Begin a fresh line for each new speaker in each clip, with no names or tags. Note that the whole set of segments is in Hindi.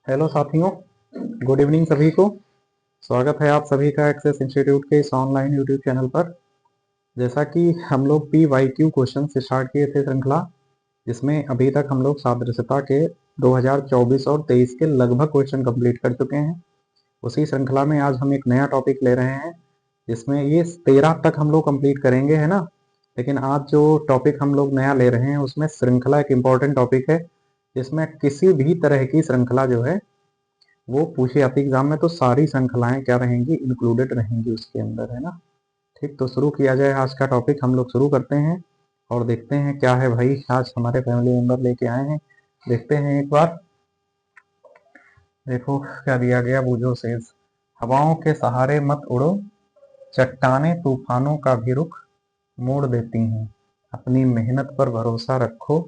हेलो साथियों, गुड इवनिंग सभी को। स्वागत है आप सभी का एक्सेस इंस्टीट्यूट के इस ऑनलाइन यूट्यूब चैनल पर। जैसा कि हम लोग पी वाई क्यू क्वेश्चन से स्टार्ट किए थे श्रृंखला, जिसमें अभी तक हम लोग सादृश्यता के 2024 और 23 के लगभग क्वेश्चन कंप्लीट कर चुके हैं। उसी श्रृंखला में आज हम एक नया टॉपिक ले रहे हैं, जिसमें ये 13 तक हम लोग कंप्लीट करेंगे, है ना। लेकिन आज जो टॉपिक हम लोग नया ले रहे हैं उसमें श्रृंखला एक इम्पॉर्टेंट टॉपिक है, जिसमें किसी भी तरह की श्रृंखला जो है वो पूछी जाती एग्जाम में, तो सारी श्रृंखलाएं क्या रहेंगी, इंक्लूडेड रहेंगी उसके अंदर, है ना। ठीक, तो शुरू किया जाए आज का टॉपिक। हम लोग शुरू करते हैं और देखते हैं क्या है भाई आज हमारे फैमिली मेंबर लेके आए हैं। देखते हैं एक बार। देखो क्या दिया गया, बूझो सेज। हवाओं के सहारे मत उड़ो, चट्टाने तूफानों का भी रुख मोड़ देती हैं, अपनी मेहनत पर भरोसा रखो,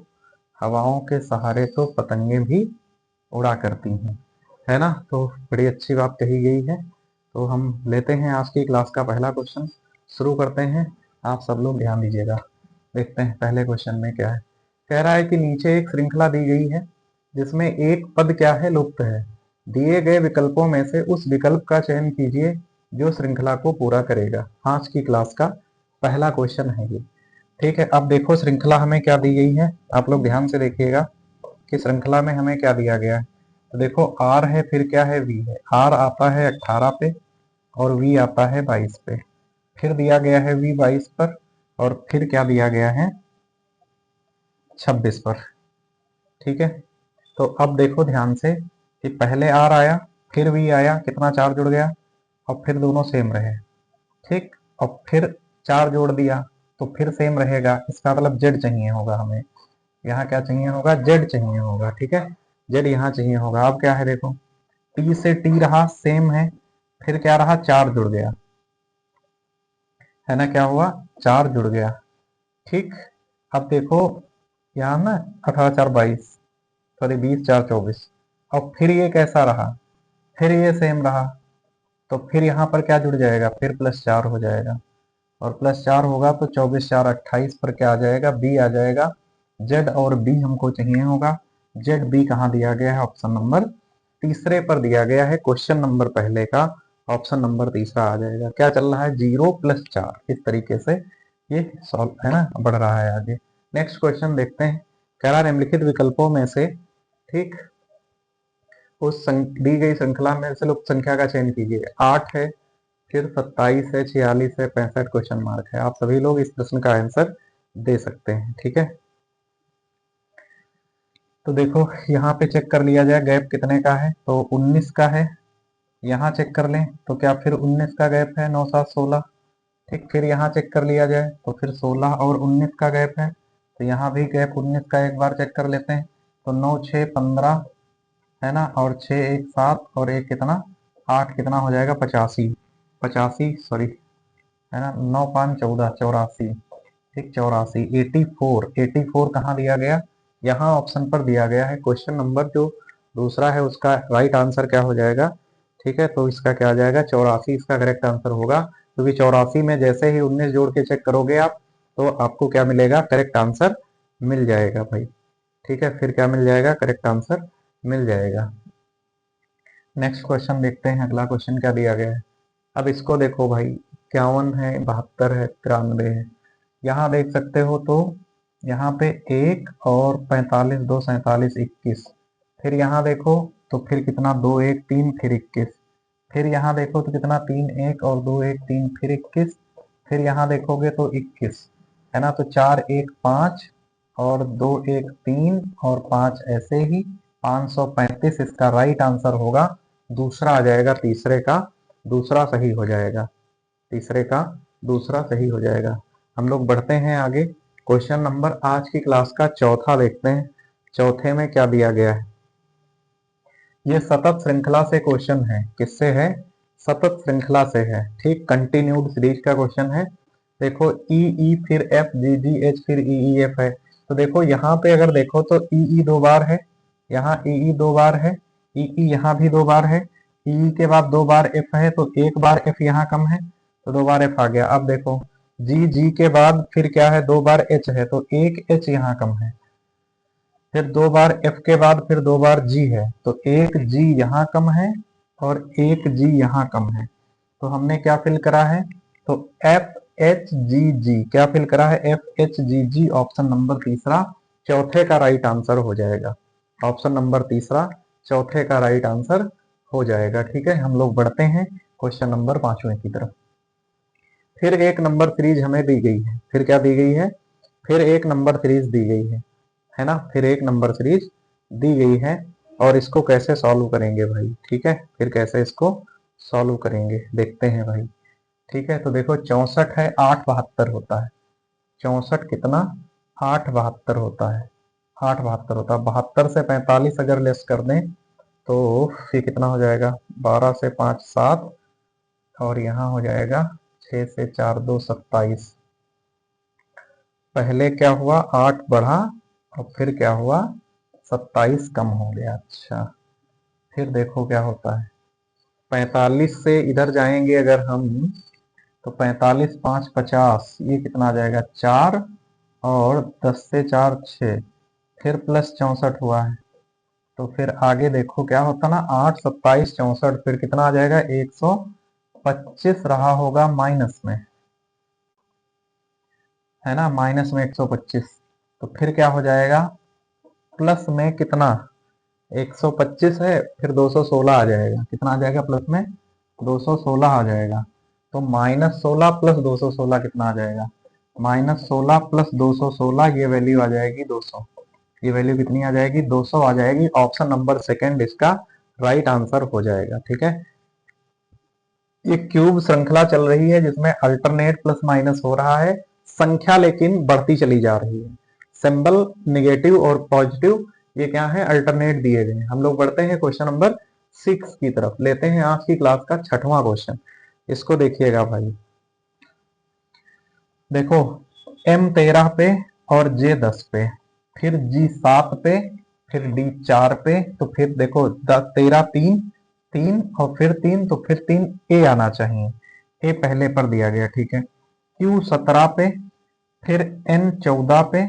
हवाओं के सहारे तो पतंगे भी उड़ा करती हैं, है ना। तो बड़ी अच्छी बात कही गई है। तो हम लेते हैं आज की क्लास का पहला क्वेश्चन, शुरू करते हैं। आप सब लोग ध्यान दीजिएगा। देखते हैं पहले क्वेश्चन में क्या है। कह रहा है कि नीचे एक श्रृंखला दी गई है, जिसमें एक पद क्या है, लुप्त है। दिए गए विकल्पों में से उस विकल्प का चयन कीजिए जो श्रृंखला को पूरा करेगा। आज की क्लास का पहला क्वेश्चन है ये। ठीक है, अब देखो श्रृंखला हमें क्या दी गई है, आप लोग ध्यान से देखिएगा कि श्रृंखला में हमें क्या दिया गया है। तो देखो R है, फिर क्या है, V है। R आता है 18 पे और V आता है 22 पे। फिर दिया गया है V 22 पर और फिर क्या दिया गया है, 26 पर। ठीक है, तो अब देखो ध्यान से कि पहले R आया, फिर V आया, कितना 4 जुड़ गया और फिर दोनों सेम रहे। ठीक, और फिर 4 जोड़ दिया तो फिर सेम रहेगा। इसका मतलब Z चाहिए होगा हमें। यहाँ क्या चाहिए होगा, Z चाहिए होगा। ठीक है, Z यहाँ चाहिए होगा। अब क्या है देखो, T से T रहा, सेम है। फिर क्या रहा, 4 जुड़ गया, है ना। क्या हुआ, 4 जुड़ गया। ठीक, अब देखो यहाँ ना 18 4 22, सॉरी 20 4 24। और फिर ये कैसा रहा, फिर ये सेम रहा। तो फिर यहाँ पर क्या जुड़ जाएगा, फिर +4 हो जाएगा। और +4 होगा तो 24 4 28 पर क्या आ जाएगा, बी आ जाएगा। जेड और बी हमको चाहिए होगा। जेड बी कहाँ दिया गया है, ऑप्शन नंबर तीसरे पर दिया गया है। क्वेश्चन नंबर पहले का ऑप्शन नंबर तीसरा आ जाएगा। क्या चल रहा है, 0 + 4, इस तरीके से ये सॉल्व, है ना, बढ़ रहा है आगे। नेक्स्ट क्वेश्चन देखते हैं। कह रहा निम्नलिखित विकल्पों में से, ठीक, उस दी गई श्रृंखला में से लुप्त संख्या का चयन कीजिए। 8 है, फिर 27 है, 46 है, 65 क्वेश्चन मार्क है। आप सभी लोग इस प्रश्न का आंसर दे सकते हैं। ठीक है, तो देखो यहाँ पे चेक कर लिया जाए गैप कितने का है, तो 19 का है। यहाँ चेक कर लें तो क्या फिर 19 का गैप है, 9 7 16। ठीक, फिर यहाँ चेक कर लिया जाए तो फिर 16 और 19 का गैप है। तो यहाँ भी गैप 19 का एक बार चेक कर लेते हैं। तो 9 6 15, है ना, और 6 1 7 और एक कितना 8, कितना हो जाएगा 85, 85 सॉरी, है ना। 9 5 14, 84। ठीक, 84, 84, 84 कहाँ दिया गया, यहाँ ऑप्शन पर दिया गया है। क्वेश्चन नंबर जो दूसरा है उसका राइट आंसर क्या हो जाएगा, ठीक है, तो इसका क्या आ जाएगा, 84 इसका करेक्ट आंसर होगा। क्योंकि 84 में जैसे ही 19 जोड़ के चेक करोगे आप, तो आपको क्या मिलेगा, करेक्ट आंसर मिल जाएगा भाई। ठीक है, फिर क्या मिल जाएगा, करेक्ट आंसर मिल जाएगा। नेक्स्ट क्वेश्चन देखते हैं, अगला क्वेश्चन क्या दिया गया है। अब इसको देखो भाई, 51 है, 72 है, 93 है। यहाँ देख सकते हो तो यहाँ पे 1 और 45 2 47 21। फिर यहाँ देखो तो फिर कितना 2 1 3 फिर 21। फिर यहाँ देखो तो कितना 3 1 और 2 1 3 फिर 21। फिर यहाँ देखोगे तो 21, है ना। तो 4 1 5 और 2 1 3 और 5 ऐसे ही 535 इसका राइट आंसर होगा। दूसरा आ जाएगा, तीसरे का दूसरा सही हो जाएगा। तीसरे का दूसरा सही हो जाएगा। हम लोग बढ़ते हैं आगे। क्वेश्चन नंबर आज की क्लास का चौथा देखते हैं। चौथे में क्या दिया गया है, ये सतत श्रृंखला से क्वेश्चन है। किससे है, सतत श्रृंखला से है। ठीक, कंटिन्यूड सीरीज का क्वेश्चन है। देखो ई ई फिर एफ जी जी एच फिर ई ई एफ है। तो देखो यहाँ पे अगर देखो तो ई 2 बार है, यहाँ ई 2 बार है, ई यहाँ भी 2 बार है, ई के बाद 2 बार एफ है, तो 1 बार एफ यहाँ कम है, तो 2 बार एफ आ गया। अब देखो जी जी के बाद फिर क्या है, 2 बार एच है, तो 1 एच यहाँ कम है। फिर 2 बार F के बाद फिर 2 बार G है, तो एक G यहाँ कम है और एक G यहाँ कम है, तो हमने क्या फिल करा है, तो FHGG क्या फिल करा है, FHGG ऑप्शन नंबर तीसरा चौथे का राइट आंसर हो जाएगा। ऑप्शन नंबर तीसरा चौथे का राइट आंसर हो जाएगा। ठीक है, हम लोग बढ़ते हैं क्वेश्चन नंबर 5वें की तरफ। फिर एक नंबर सीरीज हमें दी गई है, फिर क्या दी गई है, फिर एक नंबर सीरीज दी गई है ना, फिर एक नंबर सीरीज दी गई है और इसको कैसे सॉल्व करेंगे भाई। ठीक है, फिर कैसे इसको सॉल्व करेंगे देखते हैं भाई। ठीक है, तो देखो 64 है, 8 72 होता है, 64 कितना 8 72 होता है, 8 72 होता है। 72 से 45 अगर लेस कर दें तो फिर कितना हो जाएगा, 12 से 5 7 और यहाँ हो जाएगा 6 से 4 2 27। पहले क्या हुआ, 8 बढ़ा और फिर क्या हुआ, 27 कम हो गया। अच्छा, फिर देखो क्या होता है, 45 से इधर जाएंगे अगर हम, तो 45 5 50, ये कितना आ जाएगा 4 और 10 से 4 6, फिर प्लस 64 हुआ है, तो फिर आगे देखो क्या होता ना, 8 27 64, फिर कितना आ जाएगा 125 रहा होगा माइनस में, है ना, माइनस में 125, तो फिर क्या हो जाएगा, प्लस में कितना 125 है, फिर 216 आ जाएगा, कितना आ जाएगा प्लस में 216 आ जाएगा, तो -16 प्लस 216 कितना आ जाएगा, -16 प्लस 216, ये वैल्यू आ जाएगी 200, ये वैल्यू कितनी आ जाएगी 200 आ जाएगी। ऑप्शन नंबर सेकंड इसका राइट आंसर हो जाएगा। ठीक है, ये क्यूब श्रृंखला चल रही है जिसमें अल्टरनेट प्लस माइनस हो रहा है, संख्या लेकिन बढ़ती चली जा रही है, सिंबल नेगेटिव और पॉजिटिव ये क्या है, अल्टरनेट दिए गए हैं। हम लोग बढ़ते हैं क्वेश्चन नंबर 6 की तरफ, लेते हैं आज की क्लास का 6वां क्वेश्चन। इसको देखिएगा भाई, देखो M13 पे और J10 पे, फिर G7 पे, फिर D4 पे, तो फिर देखो 13 3 3 और फिर 3, तो फिर 3 A आना चाहिए, A पहले पर दिया गया। ठीक है, Q17 पे, फिर N14 पे,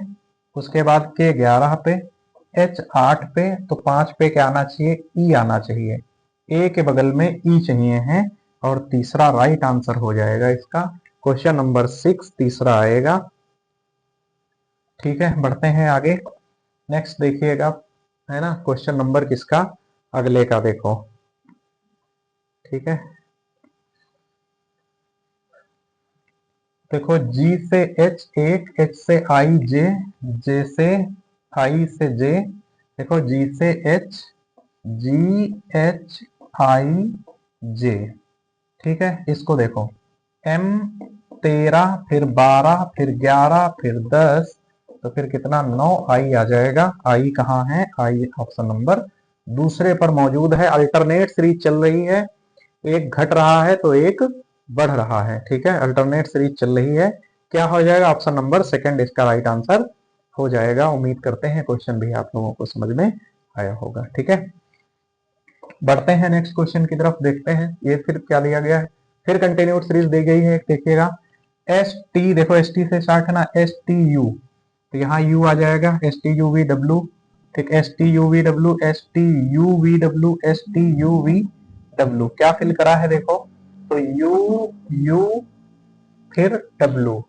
उसके बाद K11 पे, H8 पे, तो 5 पे क्या आना चाहिए, E आना चाहिए, A के बगल में E चाहिए है और तीसरा राइट आंसर हो जाएगा इसका, क्वेश्चन नंबर 6 तीसरा आएगा। ठीक है, बढ़ते हैं आगे, नेक्स्ट देखिएगा, है ना, क्वेश्चन नंबर किसका, अगले का देखो। ठीक है, देखो G से H 1, H से I J, J से I से J, देखो G से H, G H I J। ठीक है, इसको देखो M13 फिर 12 फिर 11 फिर 10, तो फिर कितना 9 आई आ जाएगा। आई कहाँ है, आई ऑप्शन नंबर दूसरे पर मौजूद है। अल्टरनेट सीरीज चल रही है, एक घट रहा है तो एक बढ़ रहा है। ठीक है, अल्टरनेट सीरीज चल रही है, क्या हो जाएगा, ऑप्शन नंबर सेकंड इसका राइट आंसर हो जाएगा। उम्मीद करते हैं क्वेश्चन भी आप लोगों को समझ में आया होगा। ठीक है, बढ़ते हैं नेक्स्ट क्वेश्चन की तरफ, देखते हैं ये फिर क्या दिया गया है। फिर कंटिन्यूड सीरीज दी गई है, देखिएगा एस टी, देखो एस टी से स्टार्ट है ना, एस टी यू, तो यहाँ यू आ जाएगा, S T U V W, ठीक, S T U V W, S T U V W, S T U V W, क्या फिल करा है देखो, तो यू यू फिर W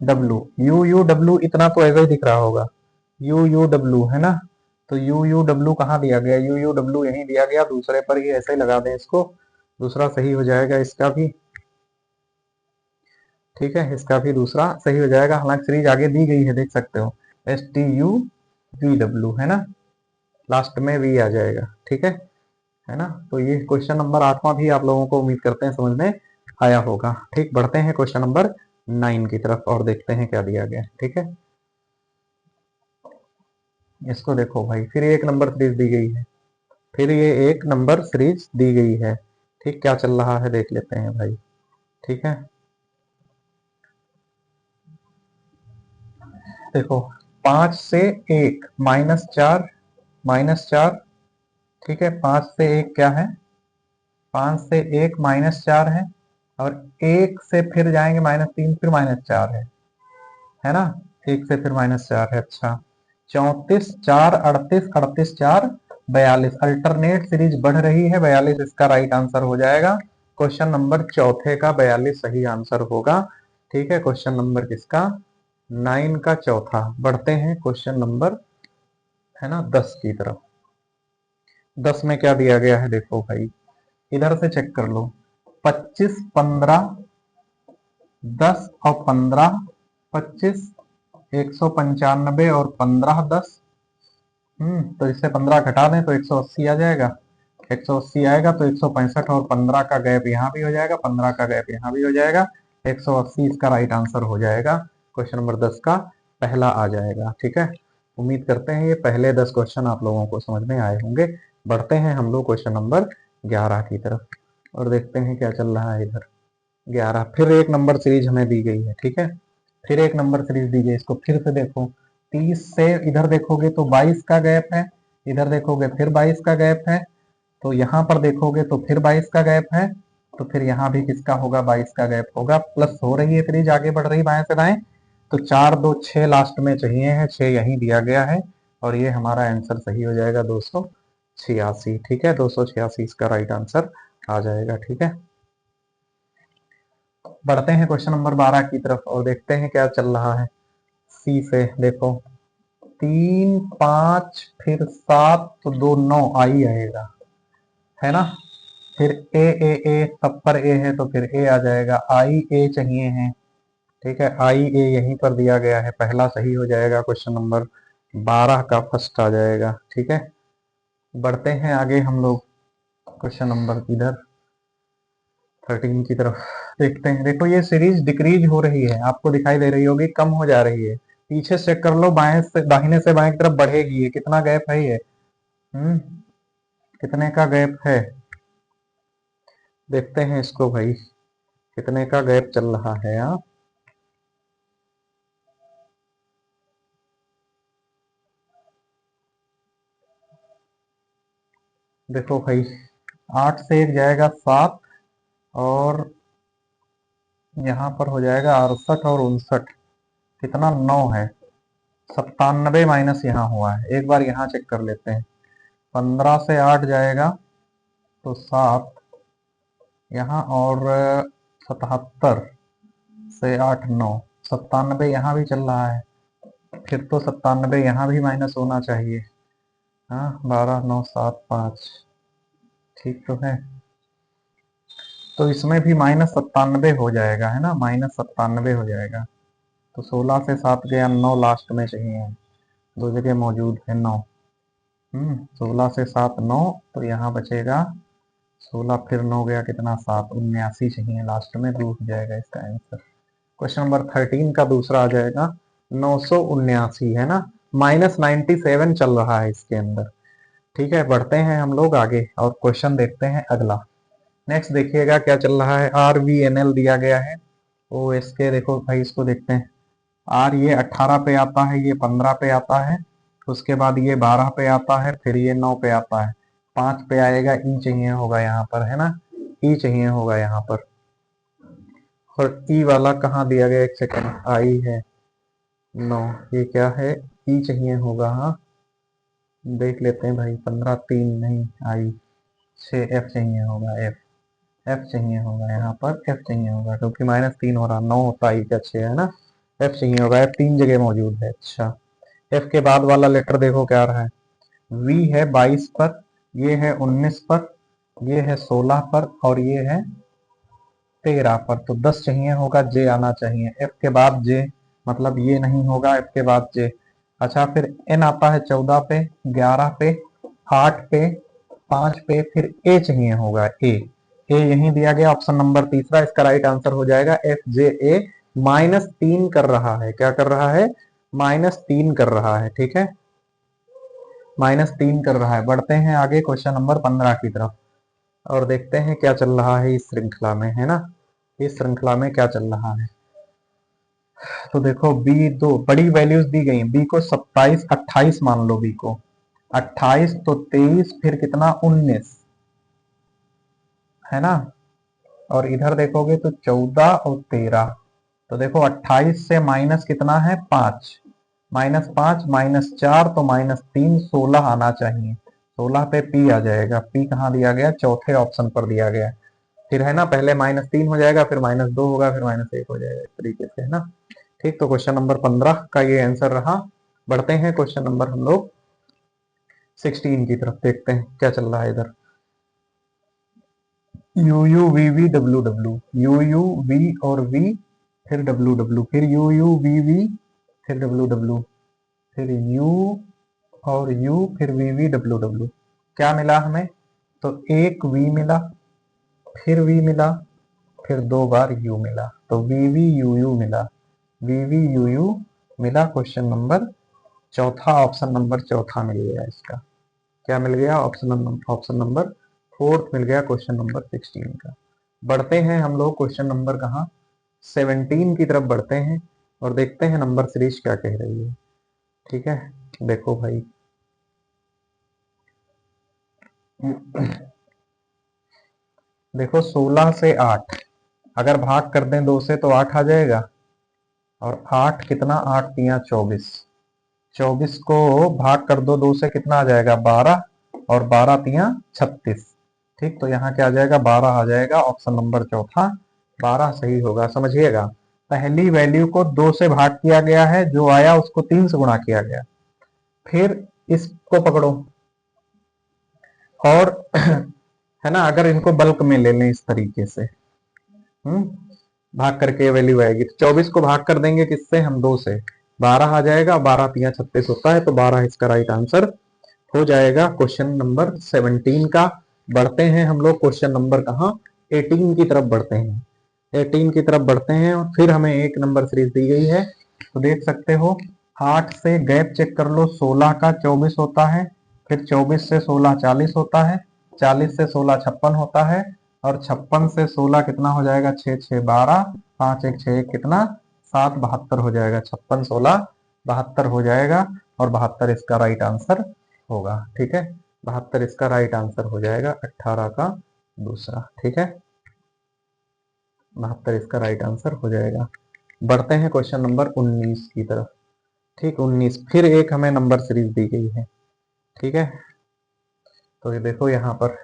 W, U U W, इतना तो ऐसे ही दिख रहा होगा, यू यू डब्ल्यू, है ना, तो यू यू डब्ल्यू कहाँ दिया गया, यू यू डब्ल्यू यहीं दिया गया, दूसरे पर ही ऐसे ही लगा दें इसको, दूसरा सही हो जाएगा इसका भी। ठीक है, इसका भी दूसरा सही हो जाएगा, हालांकि सीरीज आगे दी गई है, देख सकते हो, S T U V W, है ना, लास्ट में वी आ जाएगा। ठीक है ना, तो ये क्वेश्चन नंबर 8वां भी आप लोगों को उम्मीद करते हैं समझ में आया होगा। ठीक, बढ़ते हैं क्वेश्चन नंबर 9 की तरफ और देखते हैं क्या दिया गया। ठीक है, इसको देखो भाई, फिर एक नंबर सीरीज दी गई है, फिर ये एक नंबर सीरीज दी गई है। ठीक, क्या चल रहा है देख लेते हैं भाई। ठीक है, देखो 5 से 1 -4 -4, ठीक है, 5 से 1 क्या है, 5 से 1 -4 है, और 1 से फिर जाएंगे -3 फिर -4 है ना, 1 से फिर -4 है। अच्छा, 34 4 38 38 4 42, अल्टरनेट सीरीज बढ़ रही है, 42 इसका राइट आंसर हो जाएगा। क्वेश्चन नंबर चौथे का 42 सही आंसर होगा। ठीक है, क्वेश्चन नंबर किसका 9 का चौथा। बढ़ते हैं क्वेश्चन नंबर है ना 10 की तरफ। 10 में क्या दिया गया है देखो भाई, इधर से चेक कर लो। 25 15 10 और 15 25, 195 और 15 10। तो इससे 15 घटा दें तो 180 आ जाएगा। 180 आएगा तो 165 और 15 का गैप यहाँ भी हो जाएगा, 15 का गैप यहाँ भी हो जाएगा। 180 इसका राइट आंसर हो जाएगा। क्वेश्चन नंबर 10 का पहला आ जाएगा। ठीक है, उम्मीद करते हैं ये पहले 10 क्वेश्चन आप लोगों को समझ में आए होंगे। बढ़ते हैं हम लोग क्वेश्चन नंबर 11 की तरफ और देखते हैं क्या चल रहा है इधर। 11 फिर एक नंबर सीरीज हमें दी गई है। ठीक है, फिर एक नंबर सीरीज दी गई, इसको फिर से देखो। 30 से इधर देखोगे तो 22 का गैप है, इधर देखोगे फिर 22 का गैप है, तो यहाँ पर देखोगे तो फिर 22 का गैप है, तो फिर यहाँ भी किसका होगा 22 का गैप होगा। प्लस हो रही है सीरीज, आगे बढ़ रही बाएं से दाएं, तो 4 2 6 लास्ट में चाहिए है, 6 यहीं दिया गया है और ये हमारा आंसर सही हो जाएगा 286। ठीक है, 286 इसका राइट आंसर आ जाएगा। ठीक है, बढ़ते हैं क्वेश्चन नंबर 12 की तरफ और देखते हैं क्या चल रहा है। सी से देखो, 3 5 फिर 7 तो 2 9 आई आएगा, है ना। फिर ए सब पर ए है तो फिर ए आ जाएगा, आई ए चाहिए है। ठीक है, आई ए यहीं पर दिया गया है, पहला सही हो जाएगा। क्वेश्चन नंबर 12 का फर्स्ट आ जाएगा। ठीक है, बढ़ते हैं आगे हम लोग क्वेश्चन नंबर इधर 13 की तरफ देखते हैं। देखो ये सीरीज डिक्रीज हो रही है, आपको दिखाई दे रही होगी, कम हो जा रही है। पीछे चेक कर लो, बाएं से दाहिने से बाएं की तरफ बढ़ेगी। ये कितना गैप है ये, कितने का गैप है देखते हैं इसको भाई, कितने का गैप चल रहा है। आप देखो भाई, 8 से एक जाएगा 7 और यहाँ पर हो जाएगा 68 और 59, कितना 9 है। 97 माइनस यहाँ हुआ है, एक बार यहाँ चेक कर लेते हैं। 15 से 8 जाएगा तो 7 यहाँ और 77 से 8 9, 97 यहाँ भी चल रहा है, फिर तो 97 यहाँ भी माइनस होना चाहिए। हाँ, 12 9 7 5, ठीक तो है। तो इसमें भी -97 हो जाएगा, है ना, -97 हो जाएगा। तो 16 से 7 गया 9, लास्ट में चाहिए, दो जगह मौजूद है 9। 16 से 7 9, तो यहाँ बचेगा 16 फिर 9 गया कितना 7, 79 चाहिए, लास्ट में 2 हो जाएगा इसका आंसर। क्वेश्चन नंबर 13 का दूसरा आ जाएगा 979, है ना, -97 चल रहा है इसके अंदर। ठीक है, बढ़ते हैं हम लोग आगे और क्वेश्चन देखते हैं अगला। नेक्स्ट देखिएगा क्या चल रहा है। RVNL दिया गया है, ओ इसके देखो भाई, इसको देखते हैं। आर ये 18 पे आता है, ये 15 पे आता है, उसके बाद ये 12 पे आता है, फिर ये 9 पे आता है, 5 पे आएगा। ई चाहिए होगा यहाँ पर, है ना, ई चाहिए होगा यहाँ पर। और ई वाला कहाँ दिया गया, एक सेकेंड, आई है 9, ये क्या है, ई चाहिए होगा। हाँ, देख लेते हैं भाई, 15 3 नहीं आई, 6 एफ चाहिए होगा, एफ एफ चाहिए होगा यहाँ पर, एफ चाहिए होगा, क्योंकि -3 हो रहा, 9 होता ही क्या 6, है ना। एफ चाहिए होगा, एफ 3 जगह मौजूद है। अच्छा, एफ के बाद वाला लेटर देखो क्या रहा है, वी है 22 पर, ये है 19 पर, ये है 16 पर और ये है 13 पर, तो 10 चाहिए होगा, जे आना चाहिए एफ के बाद जे, मतलब ये नहीं होगा एफ के बाद जे। अच्छा, फिर एन आता है 14 पे, 11 पे, 8 पे, 5 पे, फिर ए चाहिए होगा, ए यहीं दिया गया, ऑप्शन नंबर तीसरा इसका राइट आंसर हो जाएगा। एफ जे ए -3 कर रहा है, क्या कर रहा है, -3 कर रहा है। ठीक है, -3 कर रहा है। बढ़ते हैं आगे क्वेश्चन नंबर 15 की तरफ और देखते हैं क्या चल रहा है इस श्रृंखला में, है ना, इस श्रृंखला में क्या चल रहा है। तो देखो बी, दो बड़ी वैल्यूज दी गई, बी को 27 28 मान लो, बी को 28 तो 23 फिर कितना 19, है ना, और इधर देखोगे तो 14 और 13, तो देखो 28 से माइनस कितना है 5, -5 -4 तो -3 16 आना चाहिए। 16 पे पी आ जाएगा। पी कहाँ दिया गया? चौथे ऑप्शन पर दिया गया। फिर है ना, पहले -3 हो जाएगा, फिर -2 होगा, फिर -1 हो जाएगा, इस तरीके से है ना। ठीक, तो क्वेश्चन नंबर 15 का ये आंसर रहा। बढ़ते हैं क्वेश्चन नंबर हम लोग 16 की तरफ, देखते हैं क्या चल रहा है इधर। U U V V W W, U U V और वी, फिर डब्ल्यू डब्ल्यू, फिर यू यू वी वी, फिर डब्ल्यू डब्ल्यू, फिर यू और यू, फिर वी वी डब्ल्यू डब्ल्यू। क्या मिला हमें? तो एक वी मिला, फिर वी मिला, फिर 2 बार यू मिला, तो वी वी यू यू मिला, वी वी यू यू मिला। क्वेश्चन नंबर चौथा, ऑप्शन नंबर चौथा मिल गया इसका। क्या मिल गया? ऑप्शन नंबर फोर्थ मिल गया क्वेश्चन नंबर 16 का। बढ़ते हैं हम लोग क्वेश्चन नंबर कहाँ, 17 की तरफ बढ़ते हैं और देखते हैं नंबर सीरीज क्या कह रही है। ठीक है, देखो भाई, देखो 16 से 8 अगर भाग कर दें 2 से तो 8 आ जाएगा। और 8 कितना, 8 तिया 24, 24 को भाग कर दो 2 से, कितना आ जाएगा? 12, और 12 तिया 36। ठीक, तो यहाँ क्या आ जाएगा? 12 आ जाएगा। ऑप्शन नंबर चौथा 12 सही होगा। समझिएगा, पहली वैल्यू को 2 से भाग किया गया है, जो आया उसको 3 से गुणा किया गया। फिर इसको पकड़ो और है ना, अगर इनको बल्क में ले लें इस तरीके से, भाग करके वैल्यू आएगी, तो 24 को भाग कर देंगे किससे? हम 2 से, 12 आ जाएगा। 12 तिया 36 होता है, तो 12 इसका राइट आंसर हो जाएगा क्वेश्चन नंबर 17 का। बढ़ते हैं हम लोग क्वेश्चन नंबर कहाँ, 18 की तरफ बढ़ते हैं। 18 की तरफ बढ़ते हैं और फिर हमें एक नंबर सीरीज दी गई है, तो देख सकते हो 8 से गैप चेक कर लो, 16 का 24 होता है, फिर 24 से 16 40 होता है, 40 से 16 56 होता है, और 56 से 16 कितना हो जाएगा? 6 6 12, 5 1 6 1 कितना? 7 72 हो जाएगा। 56 16 72 हो जाएगा, और 72 इसका राइट आंसर होगा। ठीक है, 72 इसका राइट आंसर हो जाएगा, 18 का दूसरा। ठीक है, 72 इसका राइट आंसर हो जाएगा। बढ़ते हैं क्वेश्चन नंबर 19 की तरफ। ठीक, 19 फिर एक हमें नंबर सीरीज दी गई है। ठीक है, तो ये देखो यहाँ पर,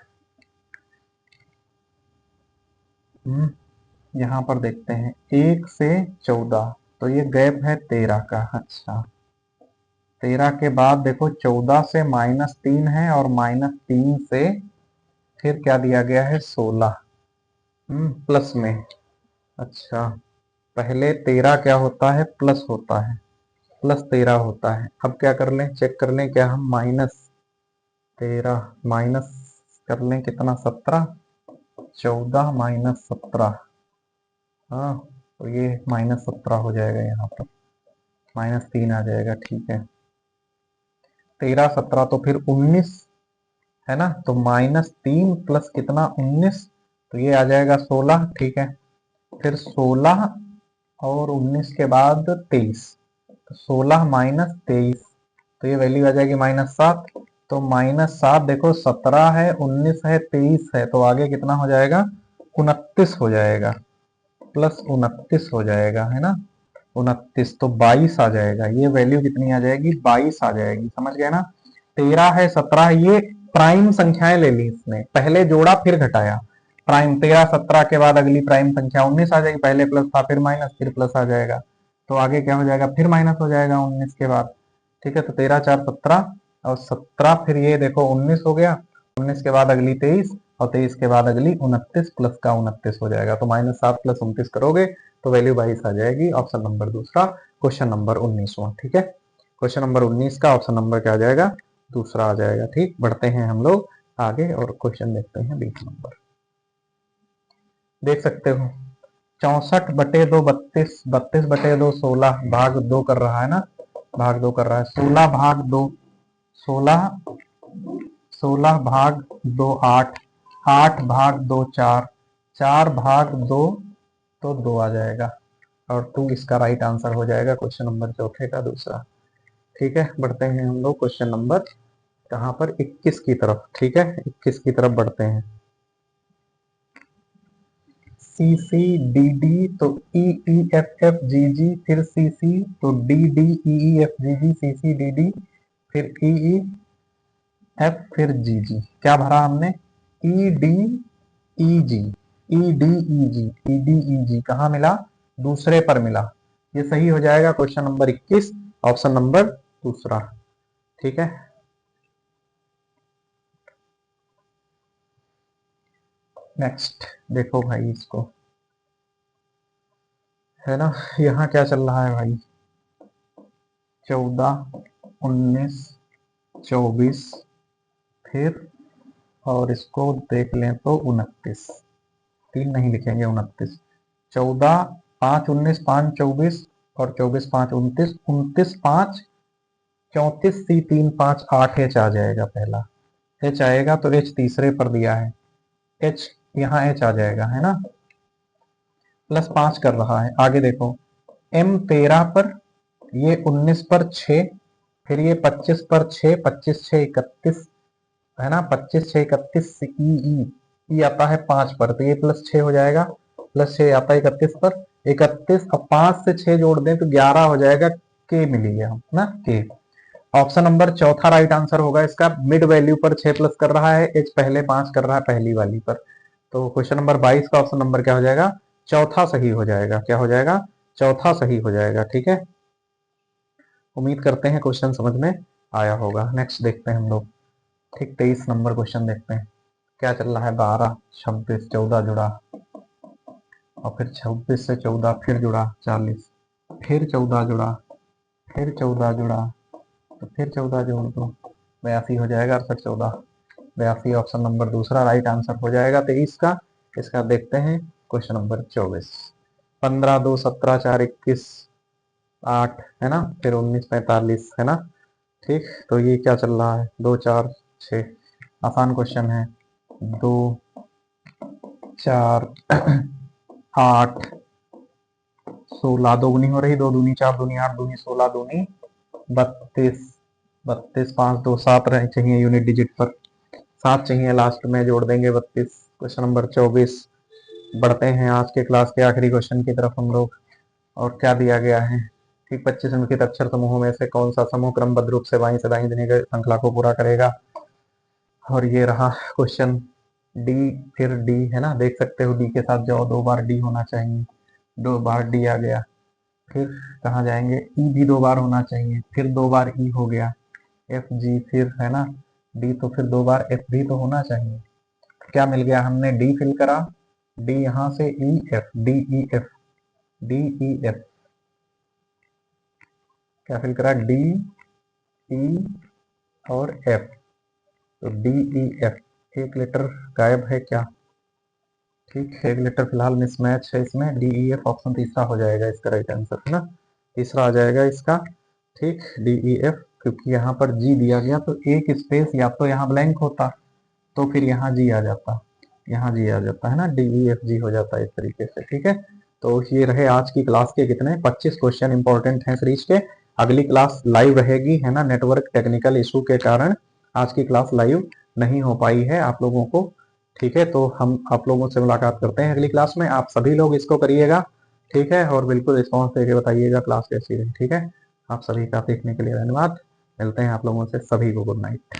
यहाँ पर देखते हैं 1 से 14, तो ये गैप है 13 का। अच्छा, 13 के बाद देखो 14 से -3 है, और -3 से फिर क्या दिया गया है? 16 प्लस में। अच्छा, पहले 13 क्या होता है? प्लस होता है, प्लस 13 होता है। अब क्या कर लें, चेक कर लें क्या हम? -13 माइनस कर लें कितना? 17, 14 -17, हाँ, तो ये -17 हो जाएगा, यहाँ पर -3 आ जाएगा। ठीक है, 13 17 तो फिर 19 है ना, तो -3 प्लस कितना? 19, तो ये आ जाएगा 16। ठीक है, फिर 16 और 19 के बाद 23, तो 16 -23, तो ये वैल्यू आ जाएगी -7। तो -7 देखो, 17 है, 19 है, 23 है, तो आगे कितना हो जाएगा? 29 हो जाएगा, प्लस 29 हो जाएगा, है ना, 29, तो 22 आ जाएगा। ये वैल्यू कितनी आ जाएगी? 22 आ जाएगी। समझ गए ना, 13 है, 17, ये प्राइम संख्याएं ले ली इसने, पहले जोड़ा फिर घटाया। प्राइम 13 17 के बाद अगली प्राइम संख्या 19 आ जाएगी, पहले प्लस था फिर माइनस फिर प्लस आ जाएगा, तो आगे क्या हो जाएगा? फिर माइनस हो जाएगा 19 के बाद। ठीक है, तो 13 4 17, और 17 फिर ये देखो 19 हो गया, 19 के बाद अगली 23, और 23 के बाद अगली 29, प्लस का 29 हो जाएगा, तो -7 + 29 करोगे तो वैल्यू 22 आ जाएगी। ऑप्शन नंबर दूसरा, क्वेश्चन नंबर 19वां। ठीक है, क्वेश्चन नंबर 19 का ऑप्शन नंबर क्या आ जाएगा? दूसरा आ जाएगा। ठीक, बढ़ते हैं हम लोग आगे और क्वेश्चन देखते हैं 20 नंबर। देख सकते हो 64/2 32, 32/2 16, भाग 2 कर रहा है ना, भाग 2 कर रहा है, 16 भाग 2 16, 16 भाग 2 8, 8 भाग 2 4, 4 भाग 2, तो 2 आ जाएगा, और 2 इसका राइट आंसर हो जाएगा क्वेश्चन नंबर चौथे का दूसरा। ठीक है, बढ़ते हैं हम लोग क्वेश्चन नंबर कहाँ पर? 21 की तरफ। ठीक है, 21 की तरफ बढ़ते हैं। सी सी डी डी तो ई ई एफ एफ जी जी, फिर सी सी तो D D E E F G G, C C D D, फिर ई ई एफ, फिर जी जी। क्या भरा हमने? ई डी ई जी, ई डी ई जी, ई डी ई जी कहाँ मिला? दूसरे पर मिला। ये सही हो जाएगा क्वेश्चन नंबर 21, ऑप्शन नंबर दूसरा। ठीक है, नेक्स्ट देखो भाई इसको, है ना, यहाँ क्या चल रहा है भाई? 14, 19, 24, फिर और इसको देख लें तो 29, 3 नहीं लिखेंगे, 29, 14, 5, 19, 5, 24 और 24, 5, 29, 29, 5, 34, सी 3, 5, 8 एच आ जाएगा। पहला एच आएगा तो एच तीसरे पर दिया है, एच यहाँ एच आ जाएगा, है ना, +5 कर रहा है। आगे देखो, एम 13 पर, ये 19 पर 6, फिर ये 25 पर 6, 25, 6, 31, है ना, 25, 6, 31, ई आता है 5 पर, तो ये +6 हो जाएगा, +6 आता है 31 पर, 31, अब 5 से 6 जोड़ दें तो 11 हो जाएगा, के मिली है हम ना, के। ऑप्शन नंबर चौथा राइट आंसर होगा इसका। मिड वैल्यू पर 6 प्लस कर रहा है, एच पहले 5 कर रहा है पहली वाली पर, तो क्वेश्चन नंबर 22 का ऑप्शन नंबर क्या हो जाएगा? चौथा सही हो जाएगा। क्या हो जाएगा? चौथा सही हो जाएगा। ठीक है, उम्मीद करते हैं क्वेश्चन समझ में आया होगा। नेक्स्ट देखते हैं हम लोग। ठीक, 23 नंबर क्वेश्चन देखते हैं क्या चल रहा है। 12, 26, 14 जुड़ा, और फिर 26 से 14 फिर जुड़ा 40, फिर 14 जुड़ा, फिर 14 जुड़ा, तो फिर 14 जोड़ दो, 82 हो जाएगा। 68, 14, 82 ऑप्शन नंबर दूसरा राइट आंसर हो जाएगा 23 का। इसका देखते हैं क्वेश्चन नंबर 24। 15, 2, 17, 4, 21, 8, है ना, फिर 19, 45, है ना। ठीक, तो ये क्या चल रहा है? 2, 4, 6, आसान क्वेश्चन है। 2, 4, 8, 16, 2 गुनी हो रही, 2 दूनी 4, दूनी 8, दूनी 16, दूनी 32, 32, 5, 2, 7 रहे चाहिए यूनिट डिजिट पर, 7 चाहिए लास्ट में, जोड़ देंगे 32। Question number 24। बढ़ते हैं आज के क्लास के आखिरी क्वेश्चन की तरफ हम लोग। और क्या दिया गया है? ठीक, 25 निम्नलिखित अक्षर समूहों में से कौन सा समूह क्रमबद्ध रूप से बाईं से दाईं देने की श्रृंखला को पूरा करेगा? और ये रहा क्वेश्चन। डी, फिर डी, है ना, देख सकते हो डी के साथ जाओ, 2 बार डी होना चाहिए, 2 बार डी आ गया। फिर कहाँ जाएंगे? ई भी 2 बार होना चाहिए, फिर 2 बार ई हो गया, एफ जी, फिर है ना डी, तो फिर 2 बार एफ भी तो होना चाहिए। क्या मिल गया? हमने डी फिल करा, डी यहाँ से E F, D E F, D E F, क्या फिल करा? डी ई और एफ, तो डी ई एफ। एक लेटर गायब है क्या? ठीक, एक लेटर फिलहाल मिसमैच है इसमें, डी ई एफ ऑप्शन तीसरा हो जाएगा इसका राइट आंसर, है ना, तीसरा आ जाएगा इसका। ठीक, डी ई एफ, क्योंकि यहाँ पर जी दिया गया तो एक स्पेस या तो यहाँ ब्लैंक होता तो फिर यहाँ जी आ जाता, यहाँ जी आ जाता, है ना, डी ई एफ जी हो जाता है इस तरीके से। ठीक है, तो ये रहे आज की क्लास के कितने 25 क्वेश्चन इंपॉर्टेंट हैं सीरीज के। अगली क्लास लाइव रहेगी, है ना, नेटवर्क टेक्निकल इशू के कारण आज की क्लास लाइव नहीं हो पाई है आप लोगों को। ठीक है, तो हम आप लोगों से मुलाकात करते हैं अगली क्लास में। आप सभी लोग इसको करिएगा, ठीक है, और बिल्कुल रिस्पॉन्स देके बताइएगा क्लास कैसी रही। ठीक है, आप सभी का देखने के लिए धन्यवाद। मिलते हैं आप लोगों से सभी को। Good night.